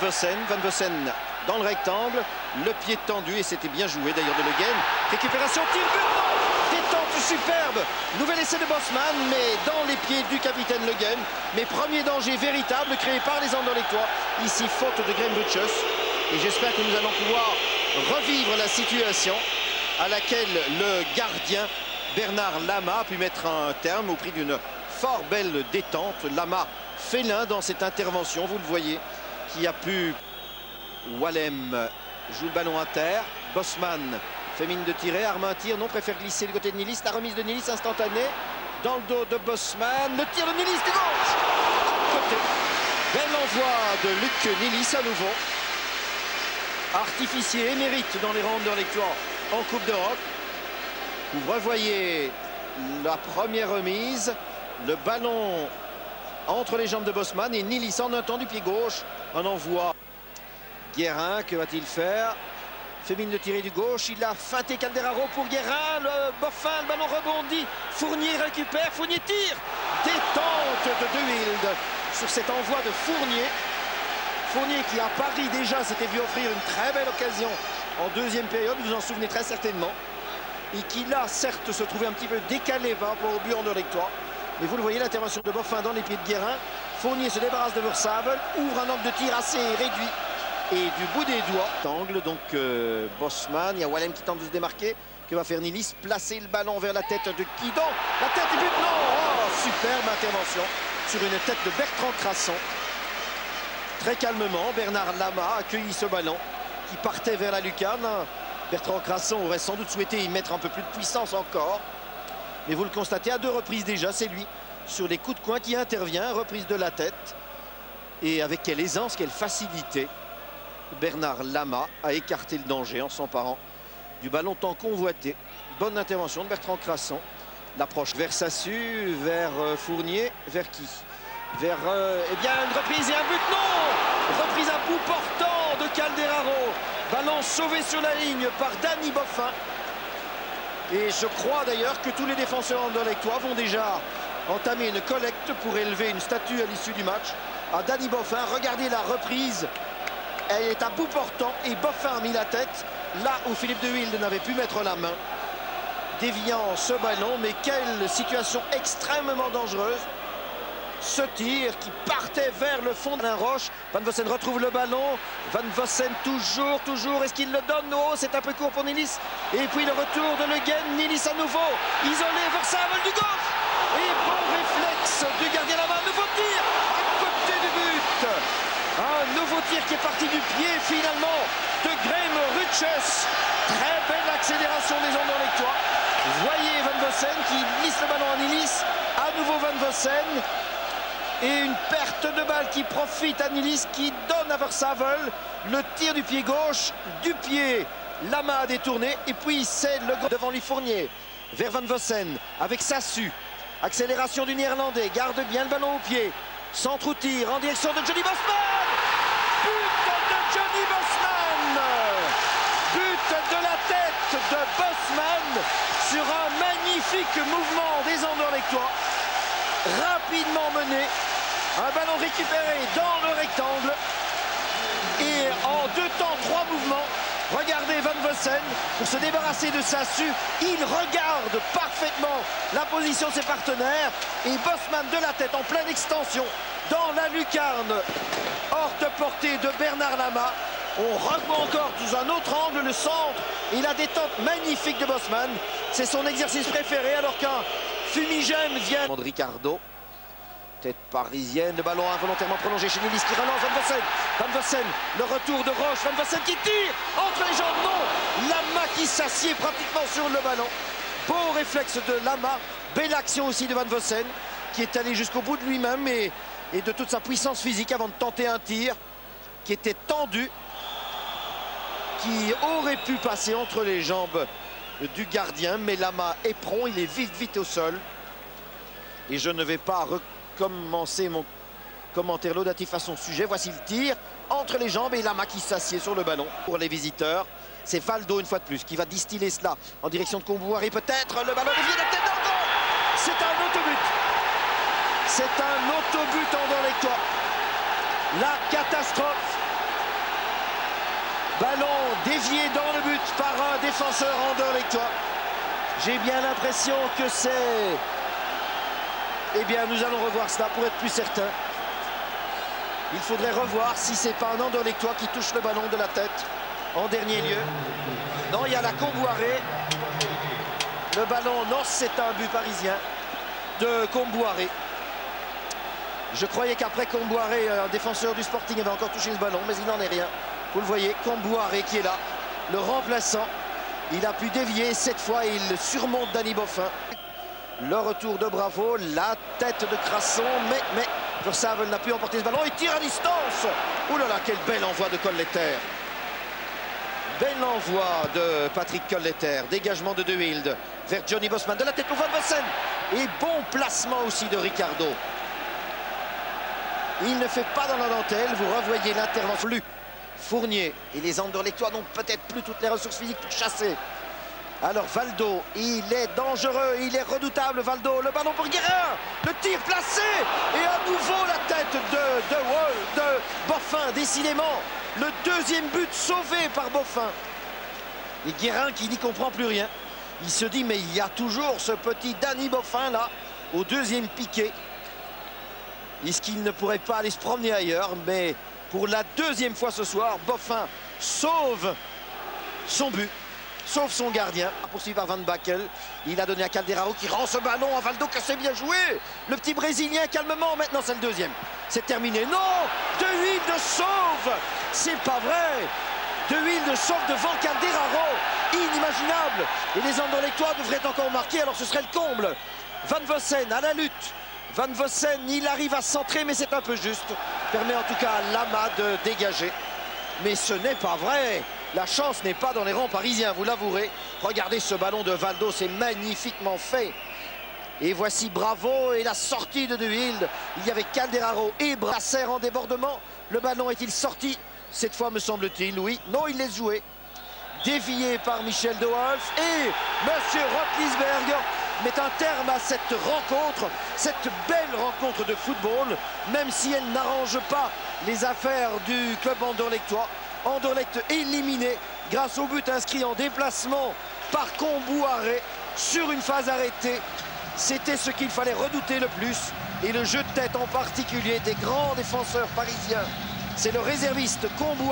Vossen. Van Vossen dans le rectangle, le pied tendu et c'était bien joué d'ailleurs de Le Guen. Récupération, tir, but, non, détente superbe. Nouvel essai de Bosman, mais dans les pieds du capitaine Le Guen. Mais premier danger véritable créé par les Anderlechtois. Ici, faute de Graham Butchus. Et j'espère que nous allons pouvoir revivre la situation à laquelle le gardien Bernard Lama a pu mettre un terme au prix d'une fort belle détente. Lama félin dans cette intervention, vous le voyez, qui a pu... Wallem joue le ballon à terre. Bosman fait mine de tirer, arme un tir, non, préfère glisser du côté de Nilis. La remise de Nilis instantanée dans le dos de Bosman. Le tir de Nilis du gauche. Côté. Bel envoi de Luc Nilis à nouveau. Artificier émérite dans les rangs d'Anderlechtois en Coupe d'Europe. Vous revoyez la première remise. Le ballon entre les jambes de Bosman et Nilis en un temps du pied gauche. Un envoi. Guérin, que va-t-il faire? Fait mine de tirer du gauche, il a feinté Calderaro pour Guérin, le Boffin, le ballon rebondit, Fournier récupère, Fournier tire, détente de De Wilde sur cet envoi de Fournier. Fournier qui à Paris déjà s'était vu offrir une très belle occasion en deuxième période, vous vous en souvenez très certainement, et qui là certes se trouvait un petit peu décalé par rapport au but anderlechtois, mais vous le voyez, l'intervention de Boffin dans les pieds de Guérin. Fournier se débarrasse de Versavel, ouvre un angle de tir assez réduit et du bout des doigts. Angle donc Bosman, il y a Wallem qui tente de se démarquer. Que va faire Nilis? Placer le ballon vers la tête de Guidon. La tête du but, non. Oh, superbe intervention sur une tête de Bertrand Crasson. Très calmement, Bernard Lama a accueilli ce ballon qui partait vers la lucarne. Bertrand Crasson aurait sans doute souhaité y mettre un peu plus de puissance encore. Mais vous le constatez à deux reprises déjà, c'est lui sur les coups de coin qui intervient. Reprise de la tête. Et avec quelle aisance, quelle facilité Bernard Lama a écarté le danger en s'emparant du ballon tant convoité. Bonne intervention de Bertrand Crasson. L'approche vers Sassu, vers Fournier, vers qui? Vers, eh bien, une reprise et un but, non! Reprise à bout portant de Calderaro. Ballon sauvé sur la ligne par Danny Boffin. Et je crois d'ailleurs que tous les défenseurs anderlechtois vont déjà entamer une collecte pour élever une statue à l'issue du match à Danny Boffin. Regardez la reprise. Elle est à bout portant et Boffin a mis la tête là où Philippe De Wilde n'avait pu mettre la main. Déviant ce ballon, mais quelle situation extrêmement dangereuse. Ce tir qui partait vers le fond d'un roche. Van Vossen retrouve le ballon. Van Vossen toujours. Est-ce qu'il le donne? Oh, c'est un peu court pour Nilis. Et puis le retour de Le Guen. Nilis à nouveau. Isolé, Versavel du gauche. Et bon réflexe du gardien là-bas. Nouveau tir à côté du but. Un nouveau tir qui est parti du pied finalement de Graham Butchus. Très belle accélération des Anderlechtois. Voyez Van Vossen qui glisse le ballon à Nilis. À nouveau Van Vossen. Et une perte de balle qui profite à Nilis, qui donne à Versavel. Le tir du pied gauche, du pied, Lama a détourné. Et puis c'est le devant lui Fournier. Vers Van Vossen avec Sassu. Accélération du Néerlandais, garde bien le ballon au pied. Centre ou tir en direction de Johnny Bosman. But de Johnny Bosman. But de la tête de Bosman sur un magnifique mouvement des Anderlechtois. Rapidement mené, un ballon récupéré dans le rectangle et en 2 temps 3 mouvements. Regardez Van Vossen pour se débarrasser de Sassu, il regarde parfaitement la position de ses partenaires et Bosman de la tête en pleine extension dans la lucarne hors de portée de Bernard Lama. On revoit encore sous un autre angle le centre et la détente magnifique de Bosman. C'est son exercice préféré alors qu'un fumigène vient de Ricardo. Tête parisienne, le ballon involontairement prolongé chez Nilis qui relance Van Vossen. Van Vossen, le retour de Roche. Van Vossen qui tire entre les jambes, non. Lama qui s'assied pratiquement sur le ballon. Beau réflexe de Lama. Belle action aussi de Van Vossen qui est allé jusqu'au bout de lui-même et de toute sa puissance physique avant de tenter un tir qui était tendu, qui aurait pu passer entre les jambes du gardien, mais Lama est prompt, il est vite au sol. Et je ne vais pas recommencer mon commentaire laudatif à son sujet. Voici le tir entre les jambes et Lama qui s'assied sur le ballon. Pour les visiteurs, c'est Valdo une fois de plus qui va distiller cela en direction de Kombouari. Peut-être le ballon dévié de tête dans le goal. C'est un autobut. C'est un autobut Anderlechtois. La catastrophe Ballon dévié dans le but par un défenseur anderlechtois. J'ai bien l'impression que c'est... Eh bien, nous allons revoir cela pour être plus certain. Il faudrait revoir si c'est pas un anderlechtois qui touche le ballon de la tête en dernier lieu. Non, il y a la Kombouaré. Le ballon, non, c'est un but parisien de Kombouaré. Je croyais qu'après Kombouaré, un défenseur du Sporting avait encore touché ce ballon, mais il n'en est rien. Vous le voyez, Kombouaré qui est là, le remplaçant. Il a pu dévier, cette fois il surmonte Danny Boffin. Le retour de Bravo, la tête de Crasson, mais Versailles n'a pu emporter ce ballon. Il tire à distance. Ouh là là, quel bel envoi de Colletter. Bel envoi de Patrick Colletter. Dégagement de De Wilde vers Johnny Bosman. De la tête pour Van Vossen. Et bon placement aussi de Ricardo. Il ne fait pas dans la dentelle. Vous revoyez l'intervention. Fournier et les anderlechtois n'ont peut-être plus toutes les ressources physiques pour chasser. Alors Valdo, il est dangereux, il est redoutable Valdo. Le ballon pour Guérin. Le tir placé. Et à nouveau la tête de Boffin. Décidément, le deuxième but sauvé par Boffin. Et Guérin qui n'y comprend plus rien. Il se dit mais il y a toujours ce petit Danny Boffin là au deuxième piqué. Est-ce qu'il ne pourrait pas aller se promener ailleurs? Mais pour la deuxième fois ce soir, Boffin sauve son but, sauve son gardien. Poursuivi par Van Bakel, il a donné à Calderaro qui rend ce ballon à Valdo que c'est bien joué. Le petit Brésilien calmement, maintenant c'est le deuxième. C'est terminé. Non, De Wilde sauve. C'est pas vrai. De Wilde sauve devant Calderaro. Inimaginable. Et les anderlechtois devraient encore marquer, alors ce serait le comble. Van Vossen à la lutte. Van Vossen, il arrive à centrer, mais c'est un peu juste. Permet en tout cas à Lama de dégager. Mais ce n'est pas vrai. La chance n'est pas dans les rangs parisiens, vous l'avouerez. Regardez ce ballon de Valdo, c'est magnifiquement fait. Et voici Bravo et la sortie de De Wilde. Il y avait Calderaro et Brasser en débordement. Le ballon est-il sorti? Cette fois, me semble-t-il, oui. Non, il laisse jouer. Dévié par Michel De Wolf. Et Monsieur Rotlisberg met un terme à cette rencontre, cette belle rencontre de football, même si elle n'arrange pas les affaires du club anderlechtois. Anderlecht éliminé grâce au but inscrit en déplacement par Kombouaré sur une phase arrêtée. C'était ce qu'il fallait redouter le plus. Et le jeu de tête en particulier des grands défenseurs parisiens. C'est le réserviste Kombouaré.